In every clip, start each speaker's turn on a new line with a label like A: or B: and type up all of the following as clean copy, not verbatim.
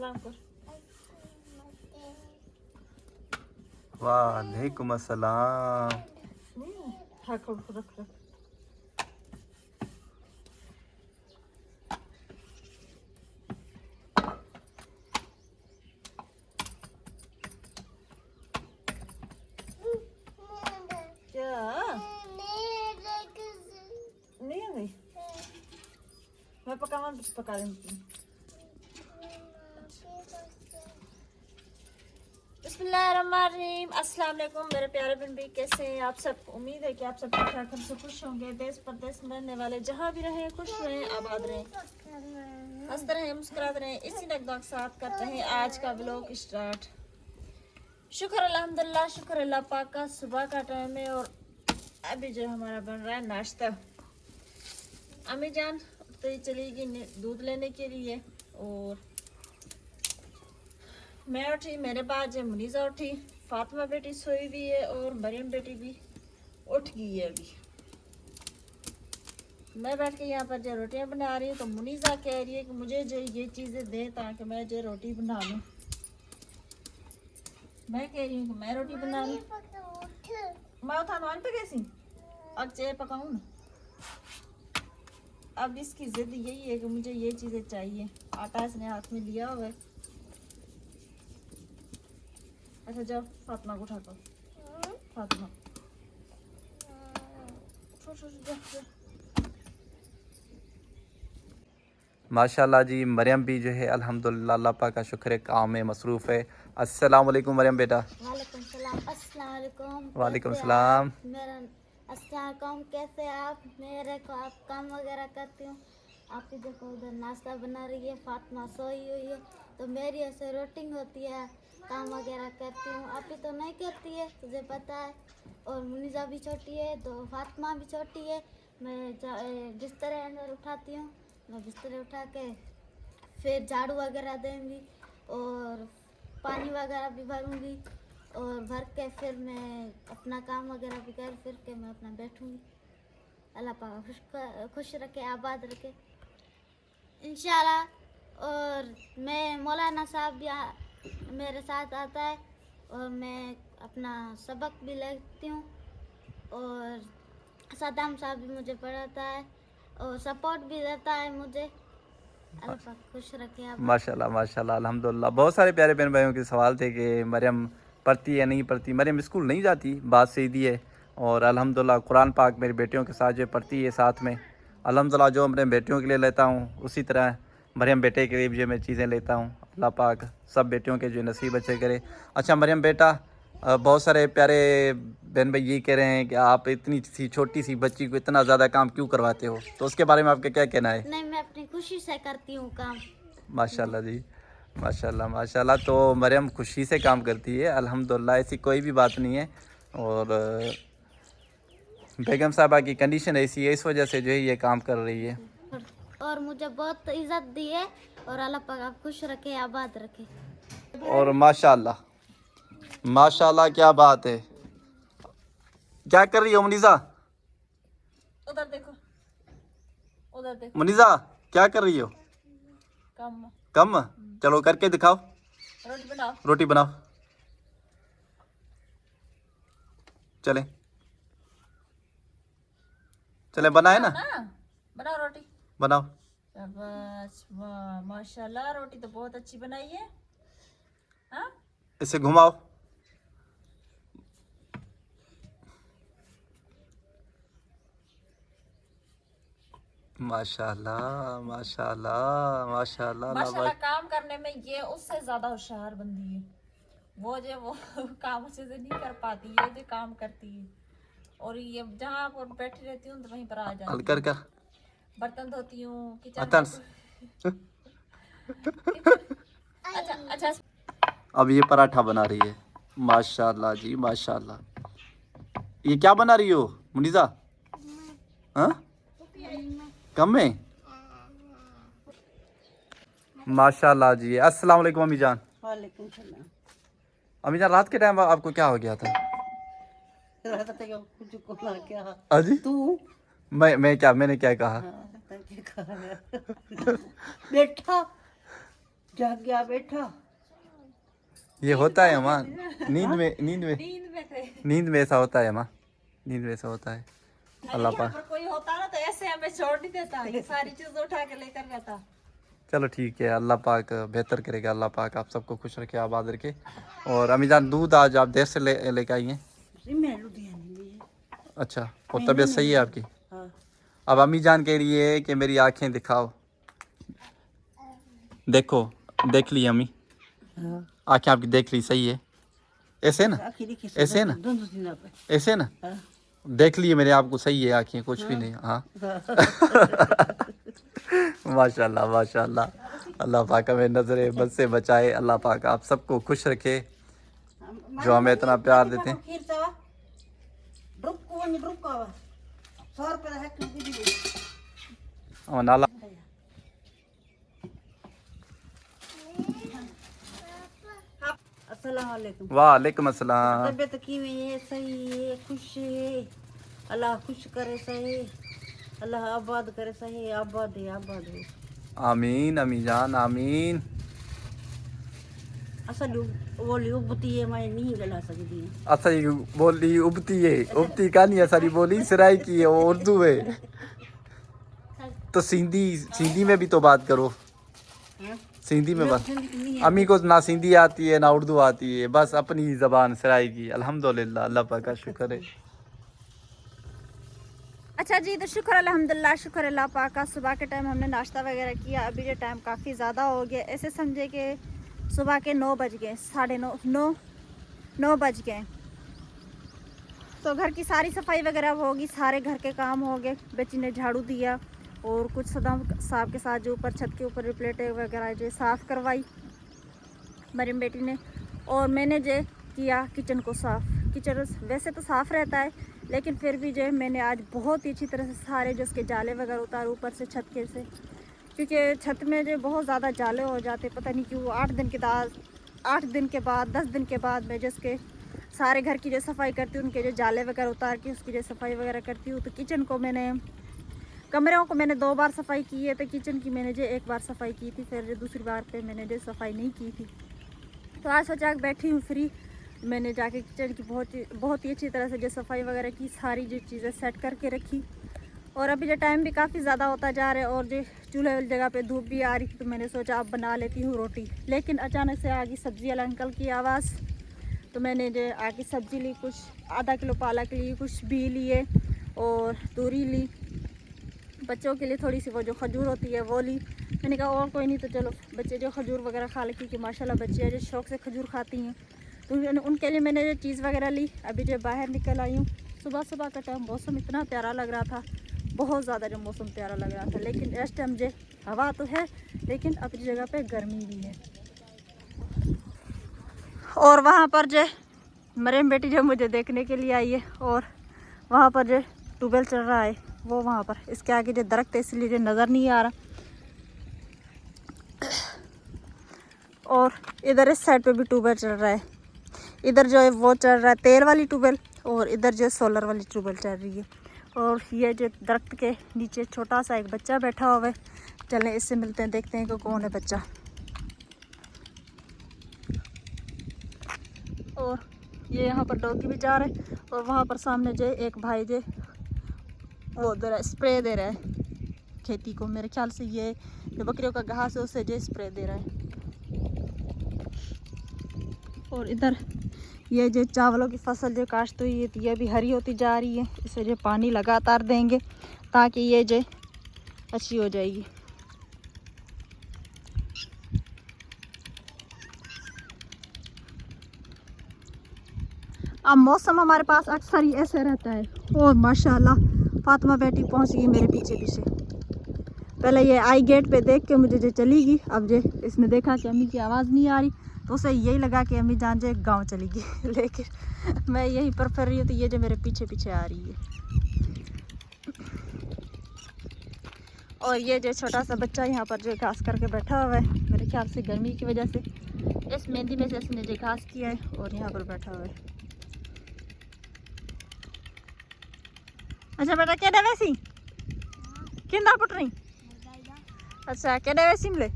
A: सलाम कर।
B: वालेकुम अस्सलाम।
A: हाँ रख रख। क्या नहीं है नहीं, मैं पका दूँगी। बिस्मिल्लाहिर्रहमानिर्रहीम। अस्सलाम वालेकुम मेरे प्यारे बहन भाई, कैसे हैं आप सब? उम्मीद है कि आप सब ठीक ठाक हमसे खुश होंगे। देश परदेश में रहने वाले जहाँ भी रहें, खुश रहें, आबाद रहें, हंसते रहें, मुस्कुराते रहें। इसी नगदा के साथ करते हैं आज का व्लॉग स्टार्ट। शुक्र अल्हम्दुलिल्लाह, शुक्र अल्लाह पाक का। सुबह का टाइम है और अभी जो हमारा बन रहा है नाश्ता। अम्मी जान तो चली गई दूध लेने के लिए और मैं उठी, मेरे बाद जो मुनीज़ा उठी, फातिमा बेटी सोई हुई है और मरियम बेटी भी उठ गई है अभी। मैं बैठ के यहाँ पर जो रोटियाँ बना रही हूँ तो मुनीज़ा कह रही है कि मुझे जो ये चीज़ें दे ताकि मैं जो रोटी बना लूँ। मैं कह रही हूँ कि मैं रोटी बना लूँ। मैं उठा मान पे कैसी अब चाय पकाऊँ ना। अब इसकी जिद यही है कि मुझे ये चीज़ें चाहिए। आटा इसने हाथ में लिया हुआ है। अच्छा जाओ फातिमा को उठा कर। फातिमा
B: माशाल्लाह जी, मरियम भी जो है अल्हम्दुलिल्लाह अल्लाह पाक का शुक्र है, काम में मसरूफ़ है। अस्सलाम वालेकुम मरियम बेटा।
C: वालेकुम सलाम। अस्सलाम वालेकुम।
B: वालेकुम
C: कैसे
B: सलाम।
C: आप? मेरा अस्सलाम वालेकुम। कैसे आप? मेरे को आप काम वगैरह करती हूँ। आप ही देखो उधर नाश्ता बना रही है, फातिमा सोई हुई है तो मेरी ऐसे रूटीन होती है, काम वगैरह करती हूँ। आप ही तो नहीं करती है, तुझे पता है। और मुनीज़ा भी छोटी है तो फातिमा भी छोटी है। मैं बिस्तर अंदर उठाती हूँ, मैं बिस्तर उठा के फिर झाड़ू वगैरह देंगी और पानी वगैरह भी भरूंगी और भर के फिर मैं अपना काम वगैरह भी कर फिर के मैं अपना बैठूंगी। अल्लाह पाक खुश रखे, आबाद रखे इंशाल्लाह। और मैं मौलाना साहब भी मेरे साथ आता है और मैं अपना सबक भी लेती हूँ और सदाम साहब भी मुझे पढ़ाता है और सपोर्ट भी देता है मुझे। अल्लाह पाक खुश रखे आप।
B: माशाल्लाह माशाल्लाह अल्हम्दुलिल्लाह। बहुत सारे प्यारे बहन भाइयों के सवाल थे कि मरियम पढ़ती है नहीं पढ़ती। मरियम स्कूल नहीं जाती, बात सीधी है। और अल्हम्दुलिल्लाह कुरान पाक मेरी बेटियों के साथ जो पढ़ती है साथ में। अल्हम्दुलिल्लाह जो अपने बेटियों के लिए लेता हूँ उसी तरह मरियम बेटे के लिए भी जो मैं चीज़ें लेता हूँ। अल्लाह पाक सब बेटियों के जो नसीब अच्छे करे। अच्छा मरियम बेटा, बहुत सारे प्यारे बहन भाई ये कह रहे हैं कि आप इतनी सी छोटी सी बच्ची को इतना ज़्यादा काम क्यों करवाते हो, तो उसके बारे में आपका क्या कहना है?
C: नहीं, मैं अपनी खुशी से करती हूँ काम।
B: माशाल्लाह जी, माशाल्लाह माशाल्लाह। तो मरियम खुशी से काम करती है अल्हम्दुलिल्लाह, ऐसी कोई भी बात नहीं है। और बेगम साहबा की कंडीशन ऐसी है, इस वजह से जो है ये काम कर रही है।
C: और मुझे बहुत इज्जत दी है और अल्लाह पाक आप खुश रखे, आबाद रखे।
B: और माशाल्लाह माशाल्लाह, क्या बात है। क्या कर रही हो मुनीज़ा?
A: उधर देखो, उधर देखो।
B: मुनीज़ा क्या कर रही हो?
A: काम
B: कम चलो करके दिखाओ।
A: रोटी बनाओ।
B: रोटी बनाओ, चले चले बनाए ना,
A: बनाओ रोटी।
B: बनाओ।
A: शाबाश, वाह माशाल्लाह, रोटी तो बहुत अच्छी बनाई है। हाँ
B: इसे घुमाओ। माशाल्लाह माशाल्लाह माशाल्लाह
A: माशाल्लाह, काम करने में ये उससे ज्यादा होशियार बंदी है। वो काम अच्छे से नहीं कर पाती, ये जो काम करती है। और ये जहाँ पर बैठी रहती हूँ तो वहीं पर आ जाती
B: कर
A: है। बर्तन धोती हूँ, किचन में अच्छा अच्छा।
B: अब ये पराठा बना रही है। माशाल्लाह जी माशाल्लाह। ये क्या बना रही हो मुनीज़ा? हाँ कम में। माशाल्लाह जी। अस्सलाम वालेकुम अम्मी जान।
D: वालेकुम सलाम।
B: अम्मी जान, रात के टाइम आपको क्या हो गया था?
D: कुछ को ना क्या
B: अजी
D: तू
B: मैं क्या, मैंने क्या कहा?
D: बेटा जाग गया बैठा।
B: ये होता है माँ, नींद में
A: नींद में थे।
B: नींद में ऐसा होता है माँ, नींद में ऐसा होता है। अल्लाह
A: यहाँ
B: पाक।
A: पर कोई होता ना तो ऐसे हमें छोड़ नहीं देता, ये सारी चीजें उठा के लेकर जाता।
B: चलो ठीक है, अल्लाह पाक बेहतर करेगा। अल्लाह पाक आप सबको खुश रखे, आबाद रखे। और अम्मी जान दूध आज आप देर से लेके आई हैं?
D: मैं लुधियाने में है।
B: अच्छा, और तबीयत सही है आपकी?
D: हाँ।
B: अब अम्मी जान कह रही है कि मेरी आंखें दिखाओ। देखो, देख ली अम्मी,
D: हाँ।
B: आंखें आपकी देख ली, सही है? ऐसे है ना,
D: आखिर देखिए,
B: ऐसे है ना,
D: दोनों दिनों पे।
B: ऐसे है ना,
D: हाँ।
B: देख लिए मेरे आपको, सही है आंखें, कुछ भी नहीं। हाँ माशाल्लाह माशाल्लाह। अल्लाह पाक हमें नजरे बद से बचाए, अल्लाह पाक आप सबको खुश रखे जो हमें इतना प्यार देते हैं।
D: खीर चावा रुको वनी रुको 100 रुपए है क्योंकि दी।
B: और नाला
D: अस्सलाम वालेकुम।
B: वालेकुम अस्सलाम।
D: तबीयत की है? सही है, खुश है। अल्लाह खुश करे सही, अल्लाह आबाद करे सही, आबाद है आबाद है।
B: आमीन अम्मी जान आमीन।
D: असल बोली उबती है, मैं नहीं गला सकती।
B: असारी बोली उबती है, उबती कहानी असारी बोली सिराई की है, वो उर्दू है। तो सिंधी में भी तो बात करो, सिंधी में बात। अम्मी को ना सिंधी आती है ना उर्दू आती है, बस अपनी ज़बान सिराई की। अल्हम्दुलिल्लाह, अल्लाह पाक का शुक्र है।
A: अच्छा जी, तो शुक्र अल्हम्दुलिल्लाह, शुक्र अल्लाह पाक का। सुबह के टाइम हमने नाश्ता वगैरह किया। अभी ये टाइम काफ़ी ज़्यादा हो गया, ऐसे समझे कि सुबह के 9 बज गए, 9:30 बज गए। तो घर की सारी सफाई वगैरह होगी, सारे घर के काम हो गए। बच्ची ने झाड़ू दिया और कुछ सदाम साहब के साथ जो ऊपर छत के ऊपर प्लेटें वगैरह जो साफ़ करवाई मरीम बेटी ने। और मैंने जो किया किचन को साफ़। किचन वैसे तो साफ़ रहता है, लेकिन फिर भी जो मैंने आज बहुत ही अच्छी तरह से सारे जो उसके जाले वगैरह उतारे ऊपर से छत के से, क्योंकि छत में जो बहुत ज़्यादा जाले हो जाते, पता नहीं क्यों। 8 दिन के बाद 10 दिन के बाद मैं जिसके सारे घर की जो सफाई करती हूँ, उनके जो जाले वगैरह उतार के उसकी जो सफाई वगैरह करती हूँ। तो किचन को मैंने, कमरों को मैंने 2 बार सफाई की है, तो किचन की मैंने जो 1 बार सफाई की थी, फिर जो दूसरी बार पे मैंने जो सफाई नहीं की थी। तो आज सोचा बैठी हूँ फ्री, मैंने जाके किचन की बहुत ही अच्छी तरह से जो सफाई वगैरह की, सारी जो चीज़ें सेट करके रखी। और अभी जो टाइम भी काफ़ी ज़्यादा होता जा रहा है और जो चूल्हे वाली जगह पे धूप भी आ रही थी, तो मैंने सोचा अब बना लेती हूँ रोटी। लेकिन अचानक से आ गई सब्ज़ी वाला अंकल की आवाज़, तो मैंने जो आके सब्ज़ी ली, कुछ आधा किलो पालक ली, कुछ भी लिए और तूरी ली। बच्चों के लिए थोड़ी सी वो जो खजूर होती है वो ली। मैंने कहा और कोई नहीं तो चलो बच्चे जो खजूर वगैरह खा ले, क्योंकि माशाल्लाह बच्चे जो शौक़ से खजूर खाती हैं, तो उनके लिए मैंने जो चीज़ वगैरह ली। अभी जो बाहर निकल आई हूँ, सुबह सुबह का टाइम मौसम इतना प्यारा लग रहा था, बहुत ज़्यादा जो मौसम प्यारा लग रहा था। लेकिन इस टाइम जो हवा तो है, लेकिन अपनी जगह पे गर्मी भी है। और वहाँ पर जो मरीम बेटी जो मुझे देखने के लिए आई है, और वहाँ पर जो ट्यूबवेल चल रहा है वो वहाँ पर, इसके आगे जो दरख्त है इसलिए जो नज़र नहीं आ रहा। और इधर इस साइड पे भी ट्यूबवेल चल रहा है, इधर जो है वो चल रहा है तेल वाली ट्यूबवेल, और इधर जो सोलर वाली ट्यूबवेल चल रही है। और ये जो दरख्त के नीचे छोटा सा एक बच्चा बैठा हुआ है, चलें इससे मिलते हैं, देखते हैं कि कौन है बच्चा। और ये यहाँ पर डॉगी भी जा रहा है, और वहाँ पर सामने जो एक भाई जो वो दे रहा है, स्प्रे दे रहा है खेती को। मेरे ख्याल से ये जो बकरियों का घास है उससे जो स्प्रे दे रहा है। और इधर ये जो चावलों की फसल जो काश्त हुई है, ये भी हरी होती जा रही है। इसे जो पानी लगातार देंगे ताकि ये जो अच्छी हो जाएगी। अब मौसम हमारे पास अक्सर ही ऐसे रहता है। और माशाल्लाह फातिमा बेटी पहुंच गई मेरे पीछे पीछे। पहले ये आई गेट पे देख के मुझे जो चली गई, अब जो इसने देखा कि अम्मी की आवाज़ नहीं आ रही, तो उसे यही लगा कि अम्मी जान जो गांव चली गई। लेकिन मैं यहीं पर फिर रही हूँ, तो ये जो मेरे पीछे पीछे आ रही है। और ये जो छोटा सा बच्चा यहाँ पर जो घास करके बैठा हुआ है, मेरे ख्याल से गर्मी की वजह से इस मेहंदी में से इसने जो घास किया है और यहाँ पर बैठा हुआ है। अच्छा बेटा केडे वैसी किंदा पुट रही? अच्छा केडे वैसी मिले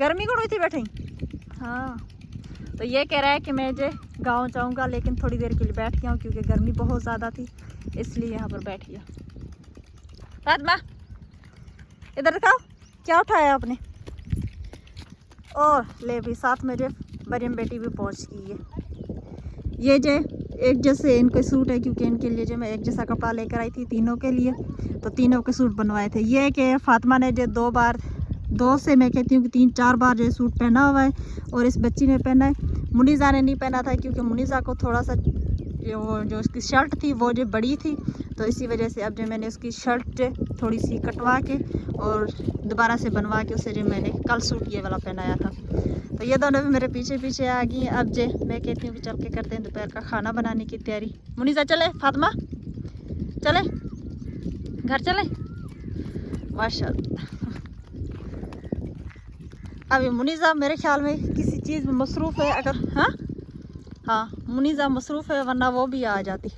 A: गर्मी को हुई थी बैठी। हाँ, तो ये कह रहा है कि मैं जो गांव जाऊंगा, लेकिन थोड़ी देर के लिए बैठ गया हूँ क्योंकि गर्मी बहुत ज़्यादा थी, इसलिए यहाँ पर बैठ गया। फातिमा इधर दिखाओ क्या उठाया आपने। और ले भी साथ में जो मरियम बेटी भी पहुँच गई है। ये जो एक जैसे इनके सूट है क्योंकि इनके लिए जो मैं एक जैसा कपड़ा लेकर आई थी तीनों के लिए, तो तीनों के सूट बनवाए थे। ये कि फातिमा ने जो दो से मैं कहती हूँ कि 3-4 बार जो सूट पहना हुआ है, और इस बच्ची ने पहना है। मुनीज़ा ने नहीं पहना था क्योंकि मुनीज़ा को थोड़ा सा जो उसकी शर्ट थी वो जो बड़ी थी, तो इसी वजह से अब जो मैंने उसकी शर्ट जो थोड़ी सी कटवा के और दोबारा से बनवा के उसे जो मैंने कल सूट ये वाला पहनाया था। तो ये दोनों भी मेरे पीछे पीछे आ गई। अब जो मैं कहती हूँ कि चल के करते हैं दोपहर का खाना बनाने की तैयारी। मुनीज़ा चले, फातिमा चले, घर चले। माशाल्लाह अभी मुनीज़ा मेरे ख्याल में किसी चीज़ में मसरूफ़ है। अगर हाँ मुनीज़ा मसरूफ़ है, वरना वो भी आ जाती।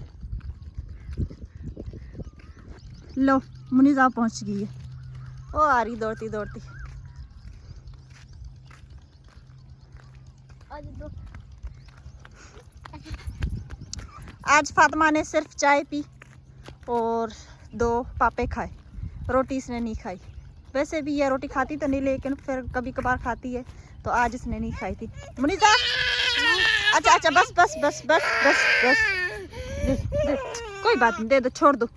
A: लो मुनीज़ा पहुंच गई है, वो आ रही दौड़ती दौड़ती। आज फातिमा ने सिर्फ चाय पी और 2 पापे खाए, रोटी इसने नहीं खाई। वैसे भी ये रोटी खाती तो नहीं, लेकिन फिर कभी कभार खाती है, तो आज इसने नहीं खाई थी। मुनीज़ा अच्छा बस बस बस बस बस बस दे, कोई बात नहीं, दे दो, छोड़ दो।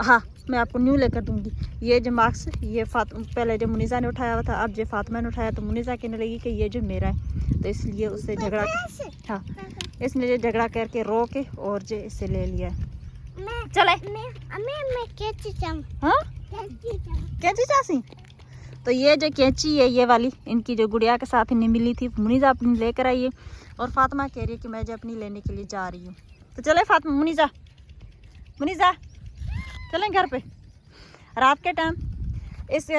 A: हाँ मैं आपको न्यू लेकर दूंगी। ये जो मार्क्स ये पहले जो मुनीज़ा ने उठाया हुआ था, अब जो फातिमा ने उठाया, तो मुनीज़ा कहने लगी कि ये जो मेरा है, तो इसलिए उससे झगड़ा हाँ इसने जो झगड़ा करके रो के और जो इसे ले लिया है। चले हाँ कैंची चासी। तो ये जो कैंची है ये वाली इनकी जो गुड़िया के साथ इन्हें मिली थी, मुनीज़ा अपनी लेकर आई है, और फातिमा कह रही है कि मैं जो अपनी लेने के लिए जा रही हूँ। तो चले फातिमा, मुनीज़ा चलें घर पे। रात के टाइम इस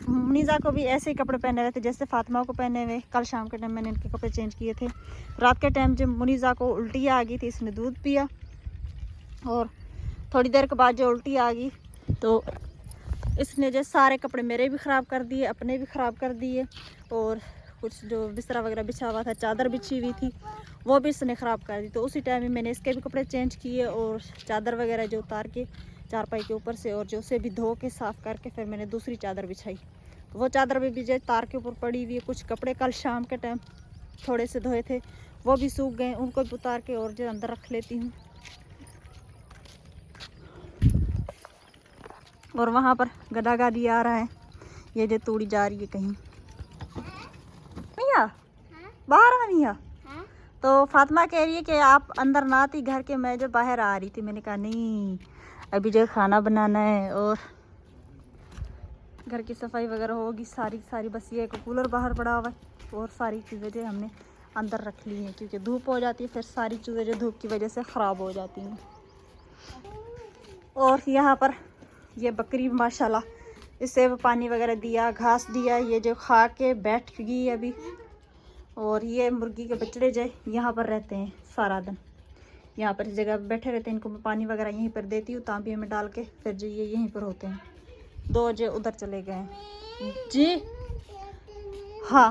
A: मुनीज़ा को भी ऐसे ही कपड़े पहने हुए थे जैसे फातिमा को पहने हुए। कल शाम के टाइम मैंने इनके कपड़े चेंज किए थे। रात के टाइम जब मुनीज़ा को उल्टी आ गई थी, इसने दूध पिया, और थोड़ी देर के बाद जो उल्टी आ गई तो इसने जो सारे कपड़े मेरे भी ख़राब कर दिए, अपने भी ख़राब कर दिए, और कुछ जो बिस्तरा वगैरह बिछा हुआ था, चादर बिछी हुई थी, वो भी इसने ख़राब कर दी। तो उसी टाइम में मैंने इसके भी कपड़े चेंज किए और चादर वगैरह जो उतार के चारपाई के ऊपर से, और जो उसे भी धो के साफ़ करके फिर मैंने दूसरी चादर बिछाई। तो वो चादर भी जो तार के ऊपर पड़ी हुई है। कुछ कपड़े कल शाम के टाइम थोड़े से धोए थे, वो भी सूख गए, उनको भी उतार के और जो अंदर रख लेती हूँ। और वहाँ पर गधा गाड़ी आ रहा है, ये जो तूड़ी जा रही है कहीं। मिया बाहर आ मिया। तो फातिमा कह रही है कि आप अंदर ना आती घर के, मैं जो बाहर आ रही थी। मैंने कहा नहीं, अभी जो खाना बनाना है और घर की सफाई वगैरह होगी सारी। बस ये एक कूलर बाहर पड़ा हुआ है, और सारी चीज़ें जो हमने अंदर रख ली हैं क्योंकि धूप हो जाती है, फिर सारी चीज़ें जो धूप की वजह से ख़राब हो जाती हैं। और यहाँ पर ये बकरी माशाल्लाह, इसे पानी वगैरह दिया, घास दिया, ये जो खा के बैठ गई अभी। और ये मुर्गी के बछड़े जो यहाँ पर रहते हैं सारा दिन, यहाँ पर इस जगह बैठे रहते हैं। इनको मैं पानी वगैरह यहीं पर देती हूँ तांबिये में डाल के, फिर जो ये यहीं पर होते हैं। 2 जो उधर चले गए हैं जी। हाँ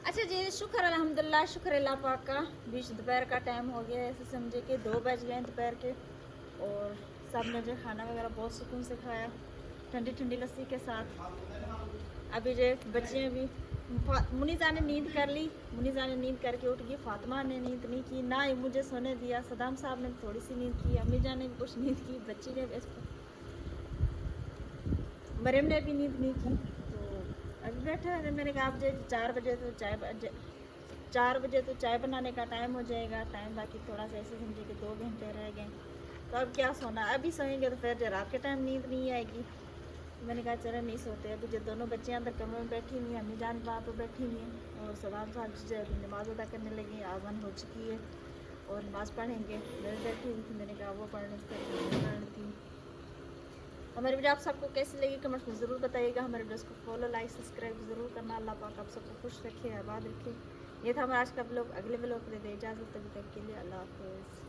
A: अच्छा जी, शुक्र अल्हम्दुलिल्लाह, शुक्र अल्लाह पाक का। बीच दोपहर का टाइम हो गया, ऐसे समझे कि 2 बज गए दोपहर के, और सब ने जो खाना वगैरह बहुत सुकून से खाया, ठंडी ठंडी लस्सी के साथ। अभी जो बच्चियाँ भी, मुनीज़ा ने नींद कर ली, मुनीज़ा ने नींद करके उठ गई, फातिमा ने नींद नहीं की, ना ही मुझे सोने दिया। सदाम साहब ने थोड़ी सी नींद की, अम्मी जान ने भी कुछ नींद की, बच्ची ने, मरियम ने भी नींद नहीं की। तो अभी बैठे हैं। मैंने कहा आप जो 4 बजे तो चाय बनाने का टाइम हो जाएगा। टाइम बाकी थोड़ा सा ऐसे समझे कि 2 घंटे रह गए, तो अब क्या सोना, अभी सोएंगे तो फिर रात के टाइम नींद नहीं आएगी। मैंने कहा चलो नहीं सोते। अभी जो दोनों बच्चे अंदर कमरे में बैठी हुई हैं, अम्मी जान वहाँ पर बैठी हुई हैं, और सलाम साहब जो अभी नमाज़ अदा करने लगी, आज़ान हो चुकी है और नमाज़ पढ़ेंगे। मैं बैठी हुई थी, मैंने कहा वो पढ़ने से थी। हमारी वीडियो आप सबको कैसी लगी कमेंट्स में ज़रूर बताइएगा। हमारे वीडियोस को फॉलो, लाइक, सब्सक्राइब ज़रूर करना। अल्लाह पाक आप सबको खुश रखे, आबाद रखे। ये था हमारा आज का ब्लॉग। अगले ब्लॉग के लिए इजाज़त, तब तक के लिए अल्लाह हाफ़िज़।